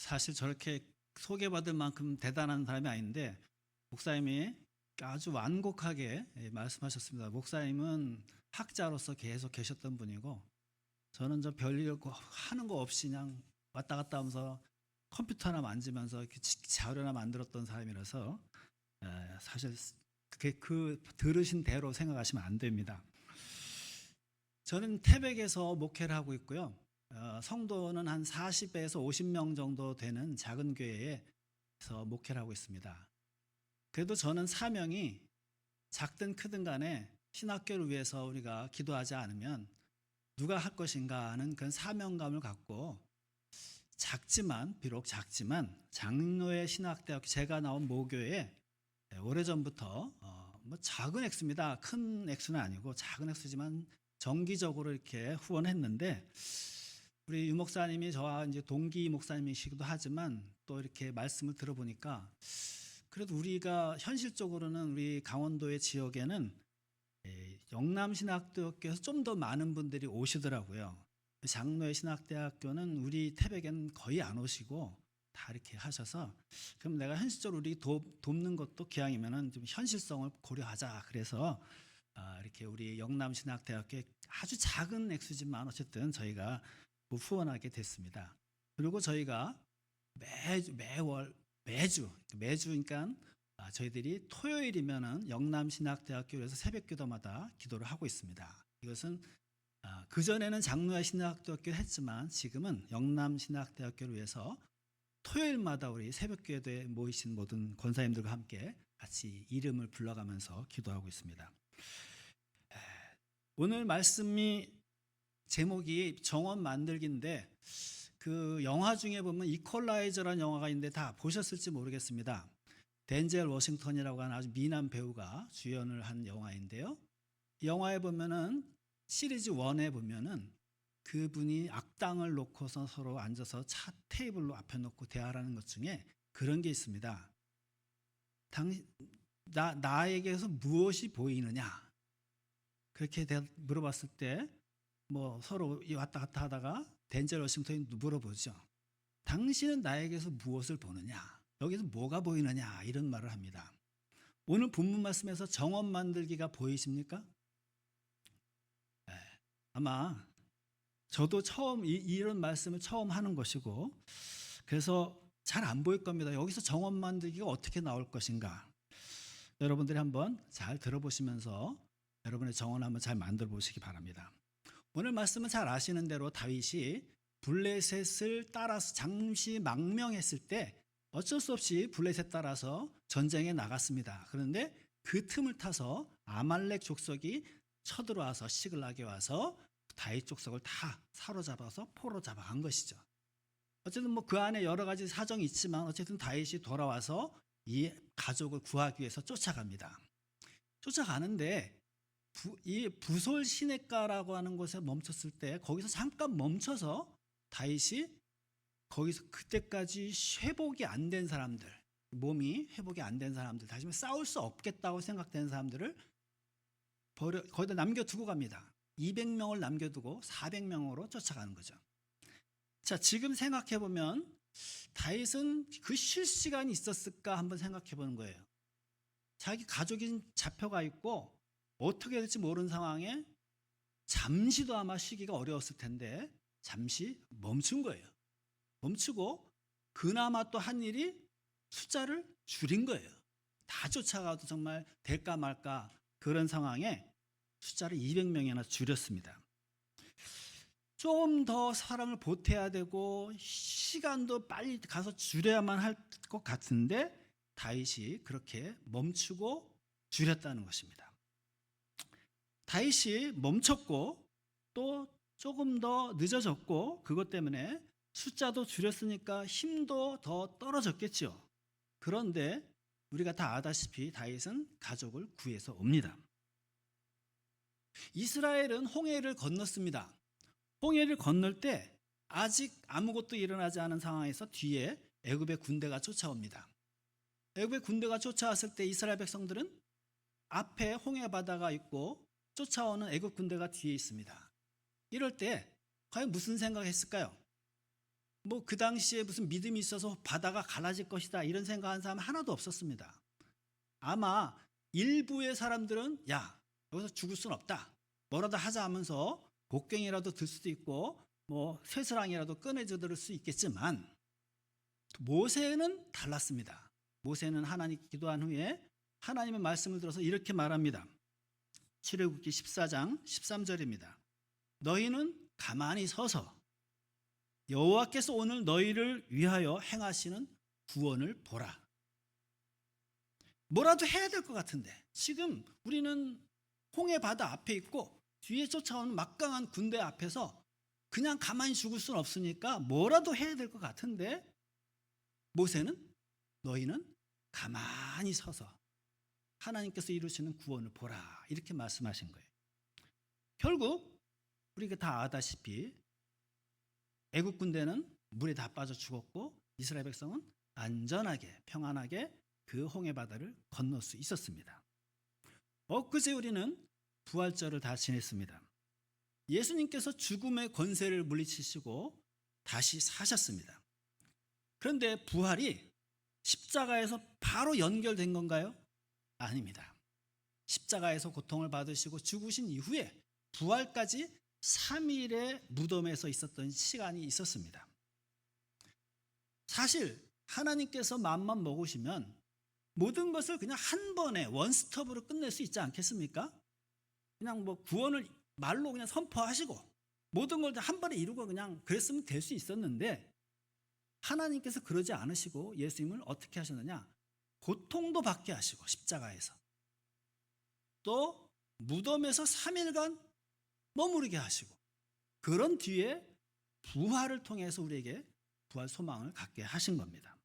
사실 저렇게 소개받을 만큼 대단한 사람이 아닌데 목사님이 아주 완곡하게 말씀하셨습니다. 목사님은 학자로서 계속 계셨던 분이고 저는 저 별일 하는 거 없이 그냥 왔다 갔다 하면서 컴퓨터 하나 만지면서 이렇게 자료나 만들었던 사람이라서 사실 그 들으신 대로 생각하시면 안 됩니다. 저는 태백에서 목회를 하고 있고요. 성도는 한 40에서 50명 정도 되는 작은 교회에서 목회를 하고 있습니다. 그래도 저는 사명이 작든 크든 간에 신학교를 위해서 우리가 기도하지 않으면 누가 할 것인가 하는 그런 사명감을 갖고 비록 작지만 장로의 신학대학교 제가 나온 모교에 오래전부터 뭐 작은 액수입니다. 큰 액수는 아니고 작은 액수지만 정기적으로 이렇게 후원했는데 우리 유 목사님이 저와 이제 동기 목사님이시기도 하지만 또 이렇게 말씀을 들어보니까 그래도 우리가 현실적으로는 우리 강원도의 지역에는 영남신학대학교에서 좀 더 많은 분들이 오시더라고요. 장로의 신학대학교는 우리 태백엔 거의 안 오시고 다 이렇게 하셔서 그럼 내가 현실적으로 우리 돕는 것도 기왕이면은 좀 현실성을 고려하자. 그래서 이렇게 우리 영남신학대학교에 아주 작은 액수지만 어쨌든 저희가 후원하게 됐습니다. 그리고 저희가 매주 그러니까 저희들이 토요일이면은 영남신학대학교에서 새벽기도마다 기도를 하고 있습니다. 이것은 그전에는 장로의 신학대학교 했지만 지금은 영남신학대학교를 위해서 토요일마다 우리 새벽기도에 모이신 모든 권사님들과 함께 같이 이름을 불러가면서 기도하고 있습니다. 오늘 말씀이 제목이 정원 만들기인데 그 영화 중에 보면 이퀄라이저라는 영화가 있는데 다 보셨을지 모르겠습니다. 덴젤 워싱턴이라고 하는 아주 미남 배우가 주연을 한 영화인데요. 이 영화에 보면은 시리즈 1에 보면은 그분이 악당을 놓고서 서로 앉아서 차 테이블로 앞에 놓고 대화하는 것 중에 그런 게 있습니다. 나에게서 무엇이 보이느냐? 그렇게 물어봤을 때 뭐 서로 왔다 갔다 하다가 덴젤 워싱턴이 물어보죠. 당신은 나에게서 무엇을 보느냐? 여기서 뭐가 보이느냐? 이런 말을 합니다. 오늘 본문 말씀에서 정원 만들기가 보이십니까? 아마 저도 처음 이런 말씀을 처음 하는 것이고 그래서 잘 안 보일 겁니다. 여기서 정원 만들기가 어떻게 나올 것인가? 여러분들이 한번 잘 들어보시면서 여러분의 정원 한번 잘 만들어 보시기 바랍니다. 오늘 말씀은 잘 아시는 대로 다윗이 블레셋을 따라서 잠시 망명했을 때 어쩔 수 없이 블레셋 따라서 전쟁에 나갔습니다. 그런데 그 틈을 타서 아말렉 족속이 쳐들어와서 시글락에 와서 다윗 족속을 다 사로잡아서 포로 잡아간 것이죠. 어쨌든 뭐 그 안에 여러 가지 사정이 있지만 어쨌든 다윗이 돌아와서 이 가족을 구하기 위해서 쫓아갑니다. 쫓아가는데 이 부솔 시냇가라고 하는 곳에 멈췄을 때 거기서 잠깐 멈춰서 다윗이 거기서 그때까지 회복이 안 된 사람들, 몸이 회복이 안 된 사람들, 다시 싸울 수 없겠다고 생각되는 사람들을 거기다 남겨두고 갑니다. 200명을 남겨두고 400명으로 쫓아가는 거죠. 자, 지금 생각해 보면 다윗은 그 쉴 시간이 있었을까 한번 생각해 보는 거예요. 자기 가족이 잡혀가 있고 어떻게 될지 모르는 상황에 잠시도 아마 쉬기가 어려웠을 텐데 잠시 멈춘 거예요. 멈추고 그나마 또 한 일이 숫자를 줄인 거예요. 다 쫓아가도 정말 될까 말까 그런 상황에 숫자를 200명이나 줄였습니다. 좀 더 사람을 보태야 되고 시간도 빨리 가서 줄여야만 할 것 같은데 다윗이 그렇게 멈추고 줄였다는 것입니다. 다윗이 멈췄고 또 조금 더 늦어졌고 그것 때문에 숫자도 줄였으니까 힘도 더 떨어졌겠죠. 그런데 우리가 다 아다시피 다윗은 가족을 구해서 옵니다. 이스라엘은 홍해를 건넜습니다. 홍해를 건널 때 아직 아무것도 일어나지 않은 상황에서 뒤에 애굽의 군대가 쫓아옵니다. 애굽의 군대가 쫓아왔을 때 이스라엘 백성들은 앞에 홍해 바다가 있고 쫓아오는 애굽 군대가 뒤에 있습니다. 이럴 때 과연 무슨 생각을 했을까요? 뭐 그 당시에 무슨 믿음이 있어서 바다가 갈라질 것이다 이런 생각하는 사람 하나도 없었습니다. 아마 일부의 사람들은 야 여기서 죽을 수는 없다 뭐라도 하자 하면서 곡괭이라도 들 수도 있고 뭐 쇠스랑이라도 꺼내져 들을 수 있겠지만 모세는 달랐습니다. 모세는 하나님 기도한 후에 하나님의 말씀을 들어서 이렇게 말합니다. 출애굽기 14장 13절입니다. 너희는 가만히 서서 여호와께서 오늘 너희를 위하여 행하시는 구원을 보라. 뭐라도 해야 될 것 같은데 지금 우리는 홍해 바다 앞에 있고 뒤에 쫓아오는 막강한 군대 앞에서 그냥 가만히 죽을 수는 없으니까 뭐라도 해야 될 것 같은데 모세는 너희는 가만히 서서 하나님께서 이루시는 구원을 보라 이렇게 말씀하신 거예요. 결국 우리가 다 아다시피 애국 군대는 물에 다 빠져 죽었고 이스라엘 백성은 안전하게 평안하게 그 홍해 바다를 건널 수 있었습니다. 엊그제 우리는 부활절을 다 지냈습니다. 예수님께서 죽음의 권세를 물리치시고 다시 사셨습니다. 그런데 부활이 십자가에서 바로 연결된 건가요? 아닙니다. 십자가에서 고통을 받으시고 죽으신 이후에 부활까지 3일의 무덤에서 있었던 시간이 있었습니다. 사실 하나님께서 마음만 먹으시면 모든 것을 그냥 한 번에 원스톱으로 끝낼 수 있지 않겠습니까? 그냥 뭐 구원을 말로 그냥 선포하시고 모든 걸 한 번에 이루고 그냥 그랬으면 될 수 있었는데 하나님께서 그러지 않으시고 예수님을 어떻게 하셨느냐? 고통도 받게 하시고 십자가에서 또 무덤에서 3일간 머무르게 하시고 그런 뒤에 부활을 통해서 우리에게 부활 소망을 갖게 하신 겁니다.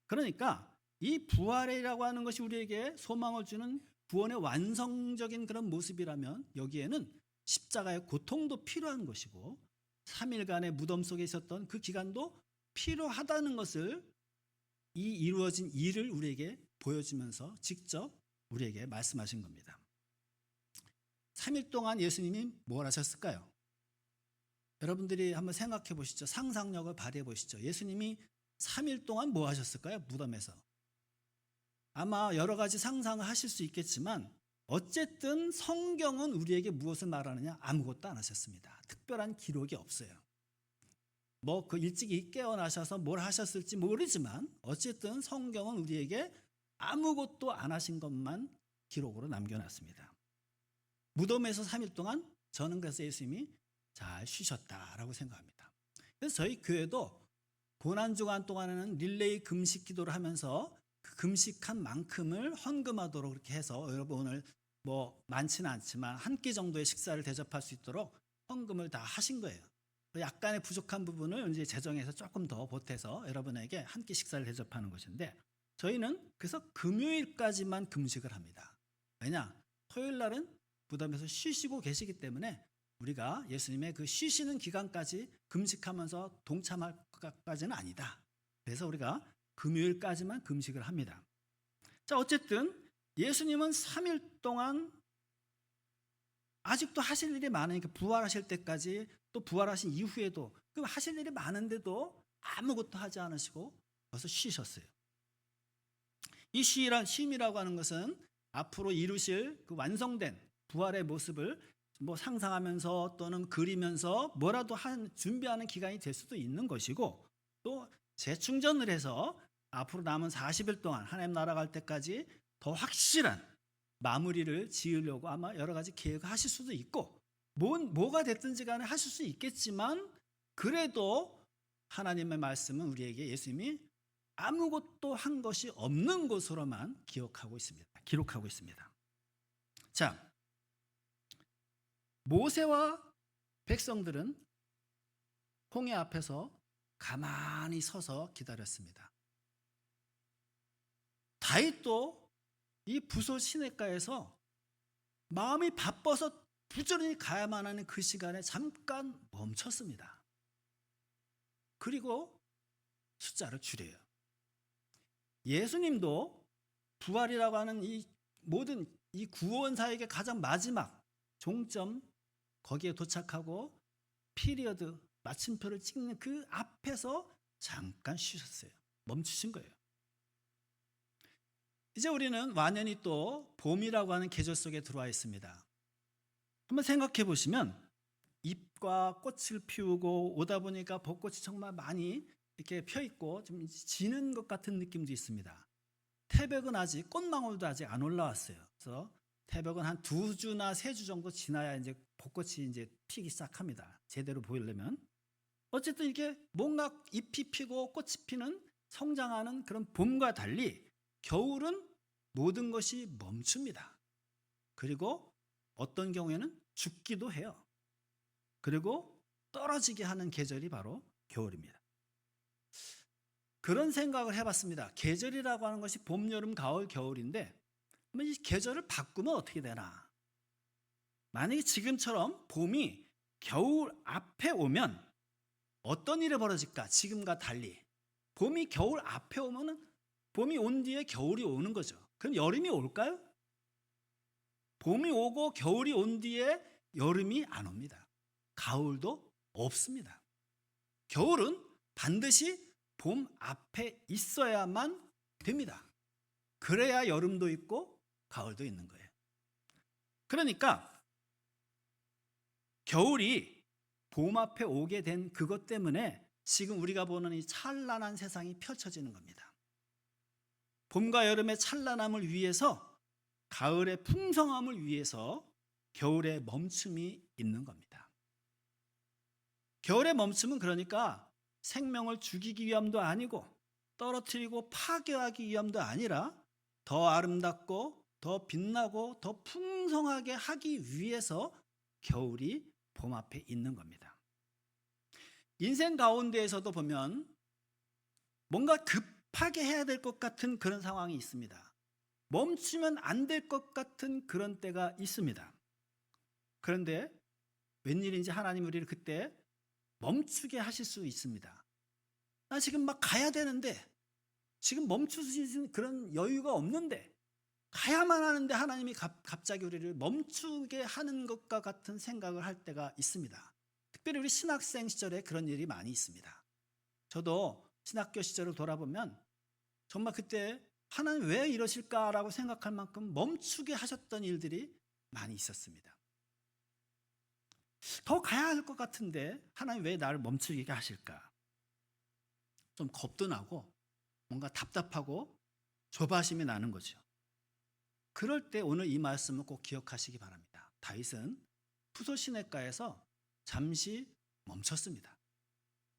그러니까 이 부활이라고 하는 것이 우리에게 소망을 주는 구원의 완성적인 그런 모습이라면 여기에는 십자가의 고통도 필요한 것이고 3일간의 무덤 속에 있었던 그 기간도 필요하다는 것을 이 이루어진 일을 우리에게 보여주면서 직접 우리에게 말씀하신 겁니다. 3일 동안 예수님이 뭘 하셨을까요? 여러분들이 한번 생각해 보시죠. 상상력을 발휘해 보시죠. 예수님이 3일 동안 뭐 하셨을까요? 무덤에서. 아마 여러 가지 상상을 하실 수 있겠지만 어쨌든 성경은 우리에게 무엇을 말하느냐? 아무것도 안 하셨습니다. 특별한 기록이 없어요. 뭐 그 일찍이 깨어나셔서 뭘 하셨을지 모르지만 어쨌든 성경은 우리에게 아무것도 안 하신 것만 기록으로 남겨놨습니다. 무덤에서 3일 동안 저는 그래서 예수님이 잘 쉬셨다라고 생각합니다. 그래서 저희 교회도 고난주간 동안에는 릴레이 금식 기도를 하면서 그 금식한 만큼을 헌금하도록 그렇게 해서 여러분 오늘 뭐 많지는 않지만 한 끼 정도의 식사를 대접할 수 있도록 헌금을 다 하신 거예요. 약간의 부족한 부분을 이제 재정에서 조금 더 보태서 여러분에게 한 끼 식사를 대접하는 것인데 저희는 그래서 금요일까지만 금식을 합니다. 왜냐? 토요일 날은 무덤에서 쉬시고 계시기 때문에 우리가 예수님의 그 쉬시는 기간까지 금식하면서 동참할 것까지는 아니다. 그래서 우리가 금요일까지만 금식을 합니다. 자, 어쨌든 예수님은 3일 동안 아직도 하실 일이 많으니까 부활하실 때까지 또 부활하신 이후에도 그 하실 일이 많은데도 아무것도 하지 않으시고 벌써 쉬셨어요. 이 쉼이라고 하는 것은 앞으로 이루실 그 완성된 부활의 모습을 뭐 상상하면서 또는 그리면서 뭐라도 준비하는 기간이 될 수도 있는 것이고 또 재충전을 해서 앞으로 남은 40일 동안 하나님 나라 갈 때까지 더 확실한 마무리를 지으려고 아마 여러 가지 계획을 하실 수도 있고 뭐가 됐든지 간에 하실 수 있겠지만 그래도 하나님의 말씀은 우리에게 예수님이 아무것도 한 것이 없는 것으로만 기록하고 있습니다. 자, 모세와 백성들은 홍해 앞에서 가만히 서서 기다렸습니다. 다윗도 이 부솔 시냇가에서 마음이 바빠서 부지런히 가야만 하는 그 시간에 잠깐 멈췄습니다. 그리고 숫자를 줄여요. 예수님도 부활이라고 하는 이 모든 이 구원사역의 가장 마지막 종점 거기에 도착하고 피리어드 마침표를 찍는 그 앞에서 잠깐 쉬셨어요. 멈추신 거예요. 이제 우리는 완연히 또 봄이라고 하는 계절 속에 들어와 있습니다. 한번 생각해 보시면 잎과 꽃을 피우고 오다 보니까 벚꽃이 정말 많이 이렇게 펴 있고 좀 지는 것 같은 느낌도 있습니다. 태백은 아직 꽃망울도 아직 안 올라왔어요. 그래서 태백은 한 2주나 3주 정도 지나야 이제 벚꽃이 이제 피기 시작합니다. 제대로 보이려면. 어쨌든 이렇게 뭔가 잎이 피고 꽃이 피는 성장하는 그런 봄과 달리 겨울은 모든 것이 멈춥니다. 그리고 어떤 경우에는 죽기도 해요. 그리고 떨어지게 하는 계절이 바로 겨울입니다. 그런 생각을 해봤습니다. 계절이라고 하는 것이 봄, 여름, 가을, 겨울인데 이 계절을 바꾸면 어떻게 되나? 만약에 지금처럼 봄이 겨울 앞에 오면 어떤 일이 벌어질까? 지금과 달리. 봄이 겨울 앞에 오면은 봄이 온 뒤에 겨울이 오는 거죠. 그럼 여름이 올까요? 봄이 오고 겨울이 온 뒤에 여름이 안 옵니다. 가을도 없습니다. 겨울은 반드시 봄 앞에 있어야만 됩니다. 그래야 여름도 있고 가을도 있는 거예요. 그러니까 겨울이 봄 앞에 오게 된 그것 때문에 지금 우리가 보는 이 찬란한 세상이 펼쳐지는 겁니다. 봄과 여름의 찬란함을 위해서, 가을의 풍성함을 위해서 겨울의 멈춤이 있는 겁니다. 겨울의 멈춤은 그러니까 생명을 죽이기 위함도 아니고 떨어뜨리고 파괴하기 위함도 아니라 더 아름답고 더 빛나고 더 풍성하게 하기 위해서 겨울이 봄 앞에 있는 겁니다. 인생 가운데에서도 보면 뭔가 급하게 해야 될 것 같은 그런 상황이 있습니다. 멈추면 안 될 것 같은 그런 때가 있습니다. 그런데 웬일인지 하나님 우리를 그때 멈추게 하실 수 있습니다. 나 지금 막 가야 되는데, 지금 멈출 수 있는 그런 여유가 없는데, 가야만 하는데 하나님이 갑자기 우리를 멈추게 하는 것과 같은 생각을 할 때가 있습니다. 특별히 우리 신학생 시절에 그런 일이 많이 있습니다. 저도 신학교 시절을 돌아보면 정말 그때 하나님 왜 이러실까라고 생각할 만큼 멈추게 하셨던 일들이 많이 있었습니다. 더 가야 할 것 같은데 하나님 왜 나를 멈추게 하실까? 좀 겁도 나고 뭔가 답답하고 조바심이 나는 거죠. 그럴 때 오늘 이 말씀을 꼭 기억하시기 바랍니다. 다윗은 푸솔시내가에서 잠시 멈췄습니다.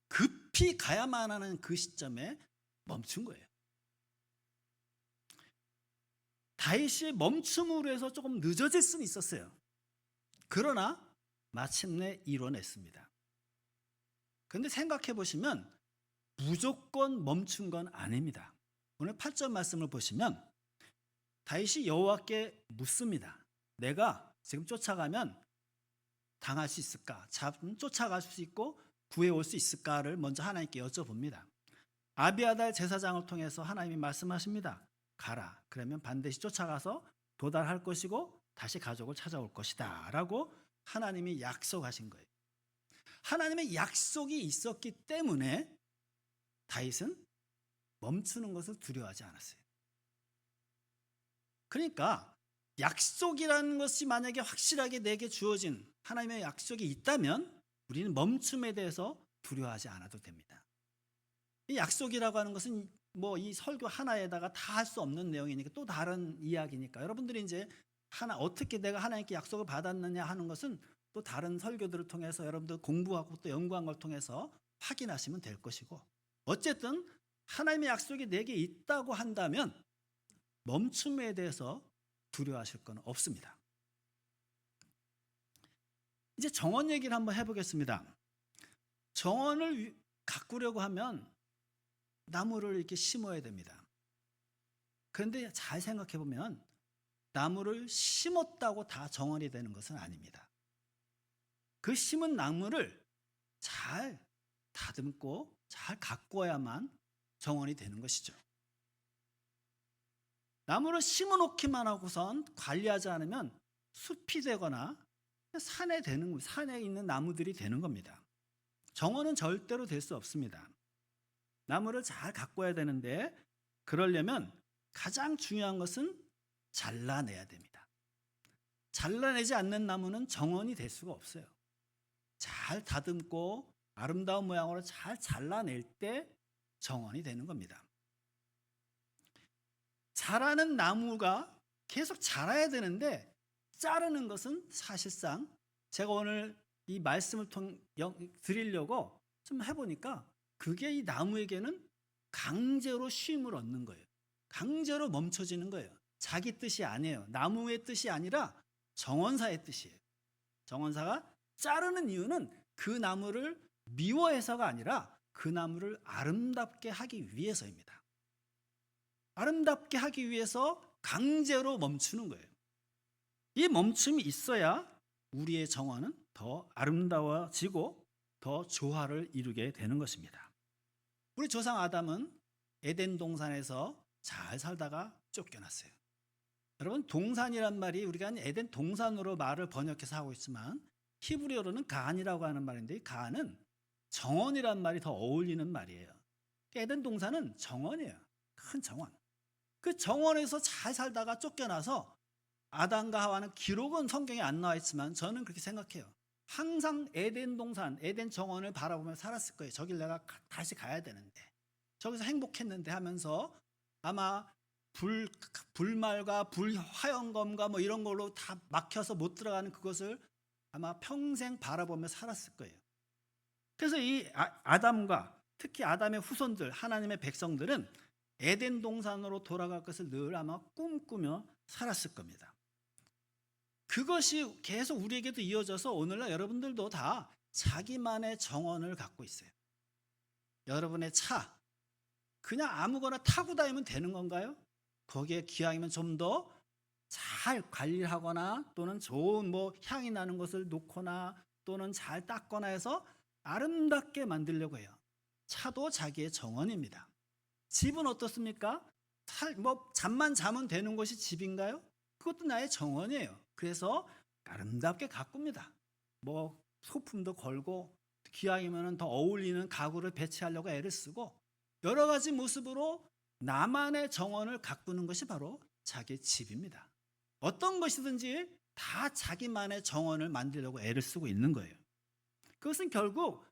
급히 가야만 하는 그 시점에 멈춘 거예요. 다윗이 멈춤으로 해서 조금 늦어질 수는 있었어요. 그러나 마침내 이뤄냈습니다. 그런데 생각해 보시면 무조건 멈춘 건 아닙니다. 오늘 8절 말씀을 보시면 다윗이 여호와께 묻습니다. 내가 지금 쫓아가면 당할 수 있을까? 쫓아갈 수 있고 구해올 수 있을까를 먼저 하나님께 여쭤봅니다. 아비아달 제사장을 통해서 하나님이 말씀하십니다. 가라. 그러면 반드시 쫓아가서 도달할 것이고 다시 가족을 찾아올 것이다 라고 하나님이 약속하신 거예요. 하나님의 약속이 있었기 때문에 다윗은 멈추는 것을 두려워하지 않았어요. 그러니까 약속이라는 것이 만약에 확실하게 내게 주어진 하나님의 약속이 있다면 우리는 멈춤에 대해서 두려워하지 않아도 됩니다. 이 약속이라고 하는 것은 뭐 이 설교 하나에다가 다 할 수 없는 내용이니까 또 다른 이야기니까 여러분들이 이제 어떻게 내가 하나님께 약속을 받았느냐 하는 것은 또 다른 설교들을 통해서 여러분들 공부하고 또 연구한 걸 통해서 확인하시면 될 것이고, 어쨌든 하나님의 약속이 내게 있다고 한다면 멈춤에 대해서 두려워하실 건 없습니다. 이제 정원 얘기를 한번 해보겠습니다. 정원을 가꾸려고 하면 나무를 이렇게 심어야 됩니다. 그런데 잘 생각해 보면 나무를 심었다고 다 정원이 되는 것은 아닙니다. 그 심은 나무를 잘 다듬고 잘 가꿔야만 정원이 되는 것이죠. 나무를 심어 놓기만 하고선 관리하지 않으면 숲이 되거나 산에 있는 나무들이 되는 겁니다. 정원은 절대로 될 수 없습니다. 나무를 잘 가꿔야 되는데 그러려면 가장 중요한 것은 잘라내야 됩니다. 잘라내지 않는 나무는 정원이 될 수가 없어요. 잘 다듬고 아름다운 모양으로 잘 잘라낼 때 정원이 되는 겁니다. 자라는 나무가 계속 자라야 되는데 자르는 것은 사실상 제가 오늘 이 말씀을 드리려고 좀 해보니까 그게 이 나무에게는 강제로 쉼을 얻는 거예요. 강제로 멈춰지는 거예요. 자기 뜻이 아니에요. 나무의 뜻이 아니라 정원사의 뜻이에요. 정원사가 자르는 이유는 그 나무를 미워해서가 아니라 그 나무를 아름답게 하기 위해서입니다. 아름답게 하기 위해서 강제로 멈추는 거예요. 이 멈춤이 있어야 우리의 정원은 더 아름다워지고 더 조화를 이루게 되는 것입니다. 우리 조상 아담은 에덴 동산에서 잘 살다가 쫓겨났어요. 여러분, 동산이란 말이 우리가 에덴 동산으로 말을 번역해서 하고 있지만 히브리어로는 가안이라고 하는 말인데, 가안은 정원이란 말이 더 어울리는 말이에요. 에덴 동산은 정원이에요. 큰 정원. 그 정원에서 잘 살다가 쫓겨나서 아담과 하와는, 기록은 성경에 안 나와 있지만 저는 그렇게 생각해요. 항상 에덴 동산, 에덴 정원을 바라보며 살았을 거예요. 저길 내가 다시 가야 되는데, 저기서 행복했는데 하면서 아마 불말과 불화영검과 뭐 이런 걸로 다 막혀서 못 들어가는 그것을 아마 평생 바라보며 살았을 거예요. 그래서 이 아담과 특히 아담의 후손들, 하나님의 백성들은 에덴 동산으로 돌아갈 것을 늘 아마 꿈꾸며 살았을 겁니다. 그것이 계속 우리에게도 이어져서 오늘날 여러분들도 다 자기만의 정원을 갖고 있어요. 여러분의 차, 그냥 아무거나 타고 다니면 되는 건가요? 거기에 기왕이면 좀 더 잘 관리를 하거나 또는 좋은 향이 나는 것을 놓거나 또는 잘 닦거나 해서 아름답게 만들려고 해요. 차도 자기의 정원입니다. 집은 어떻습니까? 잠만 자면 되는 것이 집인가요? 그것도 나의 정원이에요. 그래서 아름답게 가꿉니다. 소품도 걸고 기왕이면 더 어울리는 가구를 배치하려고 애를 쓰고 여러 가지 모습으로 나만의 정원을 가꾸는 것이 바로 자기의 집입니다. 어떤 것이든지 다 자기만의 정원을 만들려고 애를 쓰고 있는 거예요. 그것은 결국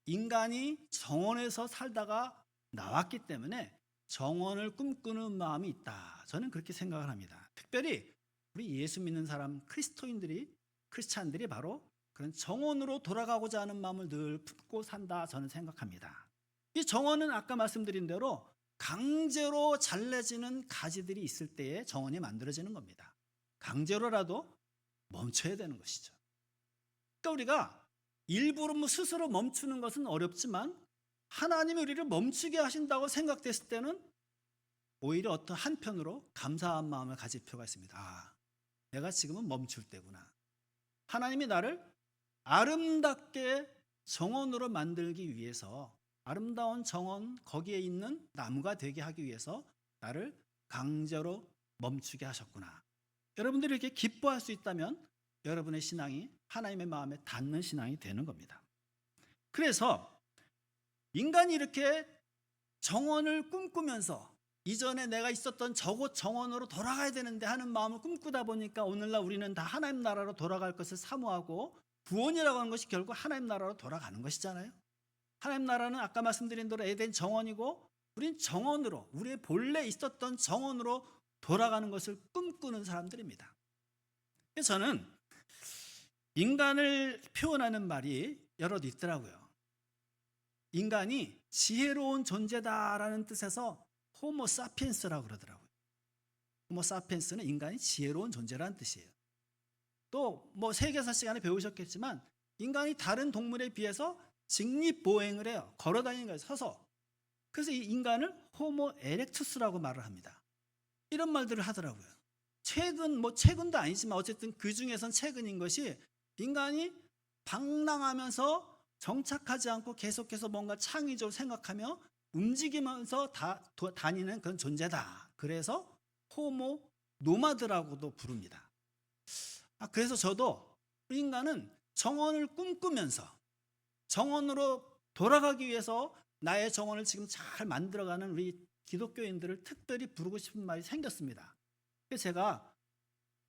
인간이 정원에서 살다가 나왔기 때문에 정원을 꿈꾸는 마음이 있다. 저는 그렇게 생각을 합니다. 특별히 우리 예수 믿는 사람, 크리스찬들이 바로 그런 정원으로 돌아가고자 하는 마음을 늘 품고 산다. 저는 생각합니다. 이 정원은 아까 말씀드린 대로 강제로 잘라지는 가지들이 있을 때에 정원이 만들어지는 겁니다. 강제로라도 멈춰야 되는 것이죠. 그러니까 우리가 일부러 스스로 멈추는 것은 어렵지만 하나님이 우리를 멈추게 하신다고 생각됐을 때는 오히려 어떤 한편으로 감사한 마음을 가질 필요가 있습니다. 내가 지금은 멈출 때구나. 하나님이 나를 아름답게 정원으로 만들기 위해서, 아름다운 정원 거기에 있는 나무가 되게 하기 위해서 나를 강제로 멈추게 하셨구나. 여러분들이 이렇게 기뻐할 수 있다면 여러분의 신앙이 하나님의 마음에 닿는 신앙이 되는 겁니다. 그래서 인간이 이렇게 정원을 꿈꾸면서 이전에 내가 있었던 저곳 정원으로 돌아가야 되는데 하는 마음을 꿈꾸다 보니까 오늘날 우리는 다 하나님 나라로 돌아갈 것을 사모하고, 구원이라고 하는 것이 결국 하나님 나라로 돌아가는 것이잖아요. 하나님 나라는 아까 말씀드린 대로 에덴 정원이고 우린 정원으로, 우리의 본래 있었던 정원으로 돌아가는 것을 꿈꾸는 사람들입니다. 그래서 저는 인간을 표현하는 말이 여럿 있더라고요. 인간이 지혜로운 존재다라는 뜻에서 호모 사피엔스라고 그러더라고요. 호모 사피엔스는 인간이 지혜로운 존재라는 뜻이에요. 또 세계사 시간에 배우셨겠지만 인간이 다른 동물에 비해서 직립보행을 해요. 걸어다니는 거예요. 서서. 그래서 이 인간을 호모 에렉투스라고 말을 합니다. 이런 말들을 하더라고요. 최근도 아니지만 어쨌든 그 중에선 최근인 것이, 인간이 방랑하면서 정착하지 않고 계속해서 뭔가 창의적으로 생각하며 움직이면서 다니는 그런 존재다. 그래서 호모 노마드라고도 부릅니다. 그래서 저도 인간은 정원을 꿈꾸면서 정원으로 돌아가기 위해서 나의 정원을 지금 잘 만들어가는 우리 기독교인들을 특별히 부르고 싶은 말이 생겼습니다. 그래서 제가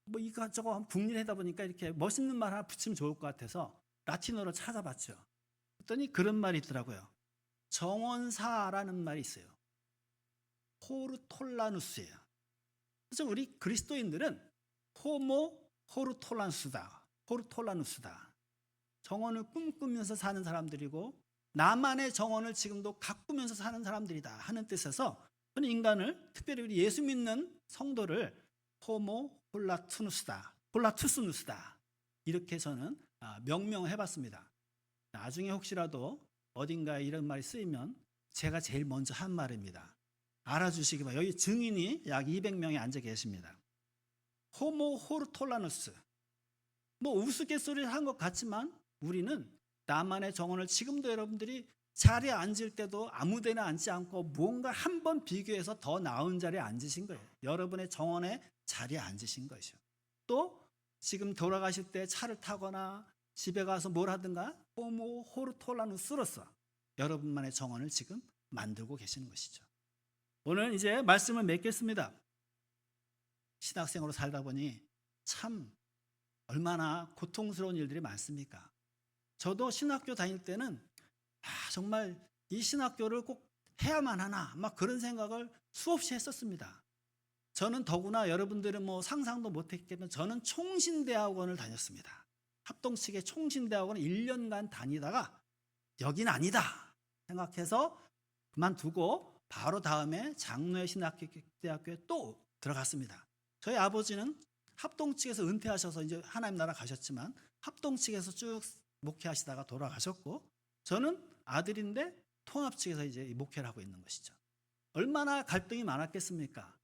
뭐 이것저것 궁리를 하다 보니까 이렇게 멋있는 말 하나 붙이면 좋을 것 같아서 라틴어로 찾아봤죠. 그랬더니 그런 말이 있더라고요. 정원사라는 말이 있어요. 호르톨라누스예요. 그래서 우리 그리스도인들은 호모 호르톨라누스다. 정원을 꿈꾸면서 사는 사람들이고 나만의 정원을 지금도 가꾸면서 사는 사람들이다 하는 뜻에서 저는 인간을, 특별히 우리 예수 믿는 성도를 호모 홀라투스누스다 이렇게 저는 명명해봤습니다. 나중에 혹시라도 어딘가에 이런 말이 쓰이면 제가 제일 먼저 한 말입니다. 알아주시기 바랍니다. 여기 증인이 약 200명이 앉아 계십니다. 호모 호르톨라누스, 뭐 우스갯소리를 한 것 같지만 우리는 나만의 정원을, 지금도 여러분들이 자리에 앉을 때도 아무데나 앉지 않고 무언가 한번 비교해서 더 나은 자리에 앉으신 거예요. 여러분의 정원의 자리에 앉으신 것이죠. 또 지금 돌아가실 때 차를 타거나 집에 가서 뭘 하든가 호모 호르톨라누스로서 여러분만의 정원을 지금 만들고 계시는 것이죠. 오늘 이제 말씀을 맺겠습니다. 신학생으로 살다 보니 참 얼마나 고통스러운 일들이 많습니까? 저도 신학교 다닐 때는 정말 이 신학교를 꼭 해야만 하나 막 그런 생각을 수없이 했었습니다. 저는 더구나 여러분들은 뭐 상상도 못했겠지만 저는 총신대학원을 다녔습니다. 합동측의 총신대학원을 1년간 다니다가 여긴 아니다 생각해서 그만두고 바로 다음에 장로의 신학대학교에 또 들어갔습니다. 저희 아버지는 합동 측에서 은퇴하셔서 이제 하나님 나라 가셨지만 합동 측에서 쭉 목회하시다가 돌아가셨고, 저는 아들인데 통합 측에서 이제 목회를 하고 있는 것이죠. 얼마나 갈등이 많았겠습니까?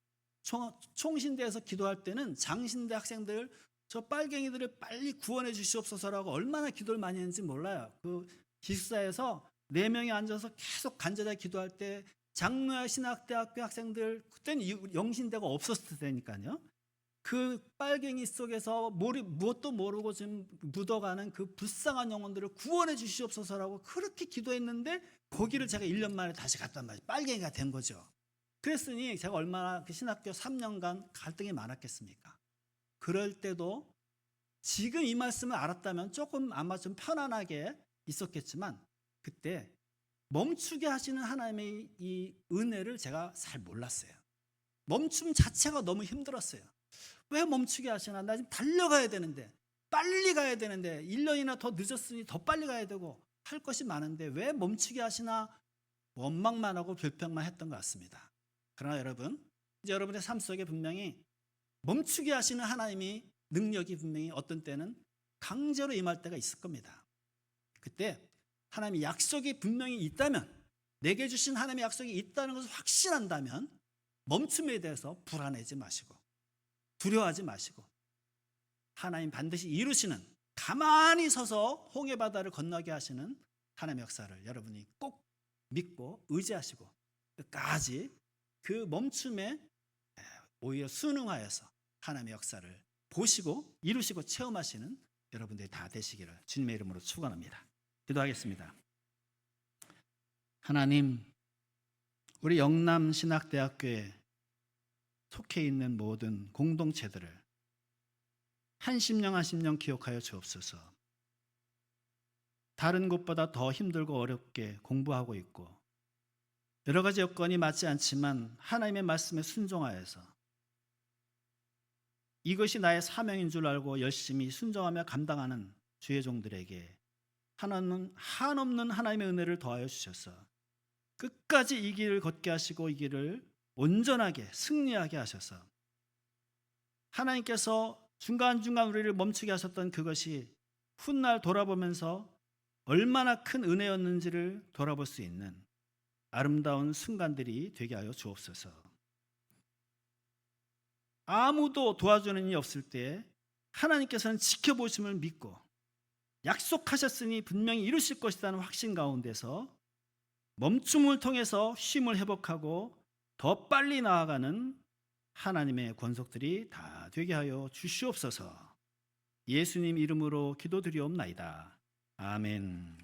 총신대에서 기도할 때는 장신대 학생들, 저 빨갱이들을 빨리 구원해 주시옵소서라고 얼마나 기도를 많이 했는지 몰라요. 그 기숙사에서 4명이 앉아서 계속 간절하게 기도할 때 장로야 신학대학교 학생들, 그때는 영신대가 없었을 때니까요. 그 빨갱이 속에서 무엇도 모르고 지금 묻어가는 그 불쌍한 영혼들을 구원해 주시옵소서라고 그렇게 기도했는데 거기를 제가 1년 만에 다시 갔단 말이에요. 빨갱이가 된 거죠. 그랬으니 제가 얼마나 그 신학교 3년간 갈등이 많았겠습니까? 그럴 때도 지금 이 말씀을 알았다면 조금 아마 좀 편안하게 있었겠지만 그때 멈추게 하시는 하나님의 이 은혜를 제가 잘 몰랐어요. 멈춤 자체가 너무 힘들었어요. 왜 멈추게 하시나? 나 지금 달려가야 되는데, 빨리 가야 되는데, 1년이나 더 늦었으니 더 빨리 가야 되고 할 것이 많은데 왜 멈추게 하시나? 원망만 하고 불평만 했던 것 같습니다. 그러나 여러분, 이제 여러분의 삶 속에 분명히 멈추게 하시는 하나님이 능력이 분명히 어떤 때는 강제로 임할 때가 있을 겁니다. 그때 하나님의 약속이 분명히 있다면, 내게 주신 하나님의 약속이 있다는 것을 확신한다면 멈춤에 대해서 불안해하지 마시고 두려워하지 마시고 하나님 반드시 이루시는, 가만히 서서 홍해 바다를 건너게 하시는 하나님의 역사를 여러분이 꼭 믿고 의지하시고 끝까지 그 멈춤에 오히려 순응하여서 하나님의 역사를 보시고 이루시고 체험하시는 여러분들이 다 되시기를 주님의 이름으로 축원합니다. 기도하겠습니다. 하나님, 우리 영남신학대학교에 속해 있는 모든 공동체들을 한 심령 한 심령 기억하여 주옵소서. 다른 곳보다 더 힘들고 어렵게 공부하고 있고 여러 가지 여건이 맞지 않지만 하나님의 말씀에 순종하여서 이것이 나의 사명인 줄 알고 열심히 순종하며 감당하는 주의 종들에게 한없는 하나님의 은혜를 더하여 주셔서 끝까지 이 길을 걷게 하시고 이 길을 온전하게 승리하게 하셔서 하나님께서 중간중간 우리를 멈추게 하셨던 그것이 훗날 돌아보면서 얼마나 큰 은혜였는지를 돌아볼 수 있는 아름다운 순간들이 되게 하여 주옵소서. 아무도 도와주는 이가 없을 때 하나님께서는 지켜보심을 믿고 약속하셨으니 분명히 이루실 것이라는 확신 가운데서 멈춤을 통해서 쉼을 회복하고 더 빨리 나아가는 하나님의 권속들이 다 되게 하여 주시옵소서. 예수님 이름으로 기도드리옵나이다. 아멘.